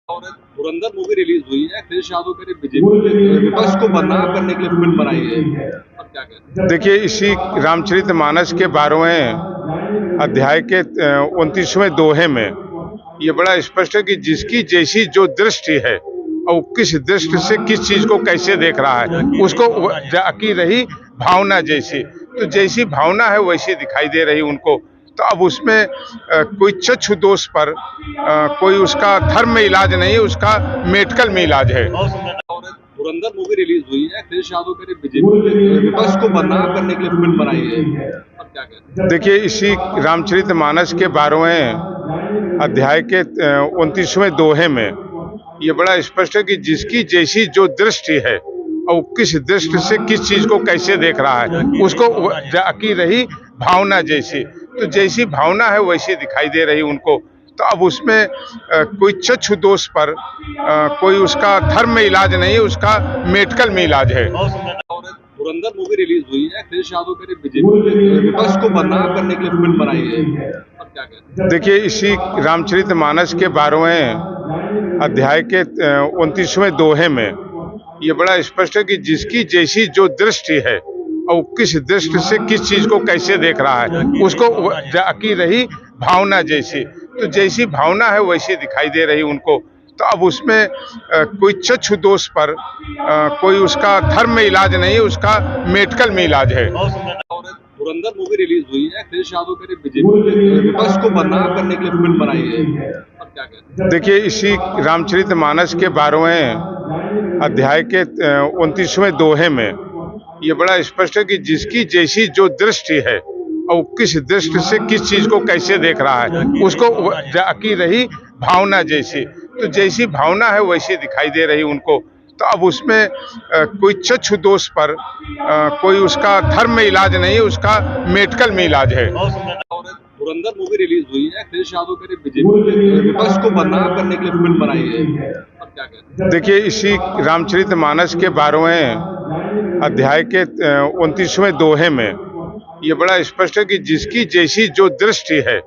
और धुरंधर movie release हुई है। अखिलेश यादव के बीजेपी ने विपक्ष को बदनाम करने के लिए फिल्म बनाई है। अब क्या कहते हैं? देखिए, इसी रामचरितमानस के 12वें अध्याय के 29वें दोहे में ये बड़ा स्पष्ट है कि जिसकी जैसी जो दृष्टि है और किस दृष्टि से किस चीज को कैसे देख रहा है, उसको जाकी रही भावना जैसी, तो जैसी भावना है वैसी दिखाई दे रही उनको। तो अब उसमें कोई चक्षु दोष पर कोई उसका धर्म में इलाज नहीं है, उसका मेडिकल में इलाज है। और धुरंधर मूवी रिलीज हुई है। अखिलेश यादव के बीजेपी ने विपक्ष को बदनाम करने के लिए फिल्म बनाई है। अब क्या कहते हैं? देखिए, इसी रामचरितमानस के 12वें अध्याय के 29वें दोहे में ये बड़ा स्पष्ट है कि जिसकी जैसी जो दृष्टि है और किस दृष्टि से किस चीज को कैसे देख रहा है, उसको जाकी रही भावना जैसी, तो जैसी भावना है वैसी दिखाई दे रही उनको। तो अब उसमें कोई चक्षु दोष पर कोई उसका धर्म में इलाज नहीं है, उसका मेडिकल में इलाज है। और धुरंधर मूवी रिलीज हुई है। अखिलेश यादव के बीजेपी ने विपक्ष को बदनाम करने के लिए फिल्म बनाई है। अब क्या कहते हैं? देखिए, इसी रामचरितमानस के 12वें अध्याय के 29वें दोहे में ये बड़ा स्पष्ट है कि जिसकी जैसी जो दृष्टि है और किस दृष्टि से किस चीज को कैसे देख रहा है, उसको जाकी रही भावना जैसी, तो जैसी भावना है वैसी दिखाई दे रही उनको। तो अब उसमें कोई चक्षु दोष पर कोई उसका धर्म में इलाज नहीं है, उसका मेडिकल में इलाज है। और धुरंधर मूवी रिलीज हुई है। अखिलेश यादव के बीजेपी ने विपक्ष को बदनाम करने के लिए फिल्म बनाई है। अब क्या कहते हैं? देखिए, इसी रामचरितमानस के 12वें अध्याय के 29वें दोहे में ये बड़ा स्पष्ट है कि जिसकी जैसी जो दृष्टि है और किस दृष्टि से किस चीज को कैसे देख रहा है, उसको जाकी रही भावना जैसी, तो जैसी भावना है वैसी दिखाई दे रही उनको। तो अब उसमें कोई चक्षु दोष पर कोई उसका धर्म में इलाज नहीं है, उसका मेडिकल में इलाज है। और धुरंधर मूवी रिलीज हुई है। अखिलेश यादव के बीजेपी ने विपक्ष को बदनाम करने के लिए फिल्म बनाई है। अब क्या कहते हैं? देखिए, इसी रामचरितमानस के 12वें अध्याय के 29वें दोहे में ये बड़ा स्पष्ट है कि जिसकी जैसी जो दृष्टि है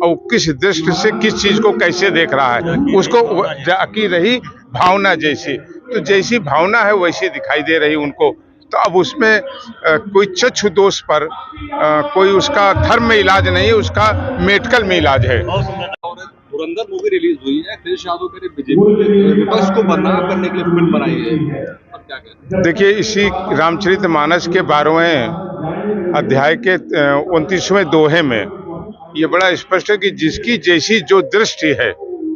और किस दृष्टि से किस चीज को कैसे देख रहा है, उसको जाकी रही भावना जैसी, तो जैसी भावना है वैसी दिखाई दे रही उनको। तो अब उसमें कोई चक्षु दोष पर कोई उसका धर्म में इलाज नहीं है, उसका मेडिकल में इलाज है। और धुरंधर मूवी रिलीज हुई है। अखिलेश यादव के बीजेपी ने विपक्ष को बदनाम करने के लिए फिल्म बनाई है। अब क्या कहते हैं? देखिए, इसी रामचरितमानस के 12वें अध्याय के 29वें दोहे में ये बड़ा स्पष्ट है कि जिसकी जैसी जो दृष्टि है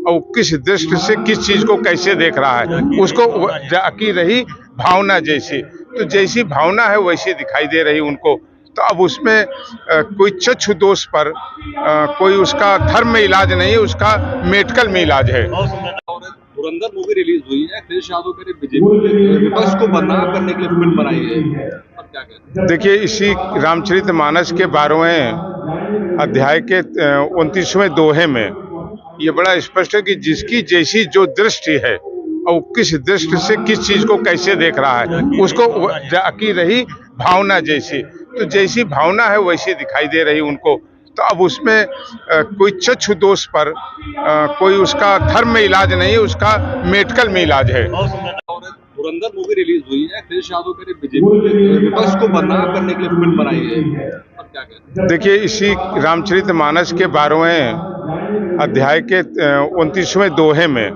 और किस दृष्टि से किस चीज को कैसे देख रहा है, उसको जाकी रही भावना जैसी, तो जैसी भावना है वैसी दिखाई दे रही उनको। तो अब उसमें कोई चक्षु दोष पर कोई उसका धर्म में इलाज नहीं है, उसका मेडिकल में इलाज है। और धुरंधर मूवी रिलीज हुई है। अखिलेश यादव के बीजेपी ने विपक्ष को बदनाम करने के लिए फिल्म बनाई है। अब क्या कहते हैं? देखिए, इसी रामचरितमानस के 12वें अध्याय के 29वें दोहे में ये बड़ा स्पष्ट है कि जिसकी जैसी जो दृष्टि है और किस दृष्टि से किस चीज को कैसे देख रहा है, उसको जाकी रही भावना जैसी, तो जैसी भावना है वैसी दिखाई दे रही उनको। तो अब उसमें कोई चक्षु दोष पर कोई उसका धर्म में इलाज नहीं है, उसका मेडिकल में इलाज है। और धुरंधर मूवी रिलीज हुई है। अखिलेश यादव के बीजेपी ने विपक्ष को बदनाम करने के लिए फिल्म बनाई है। अब क्या कहते हैं? देखिए, इसी रामचरितमानस के 12वें अध्याय के 29वें दोहे में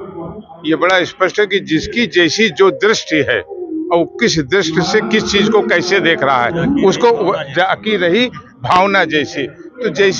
ये बड़ा स्पष्ट है कि जिसकी जैसी जो दृष्टि है और किस दृष्टि से किस चीज को कैसे देख रहा है, उसको जाकी रही भावना जैसी, तो जैसी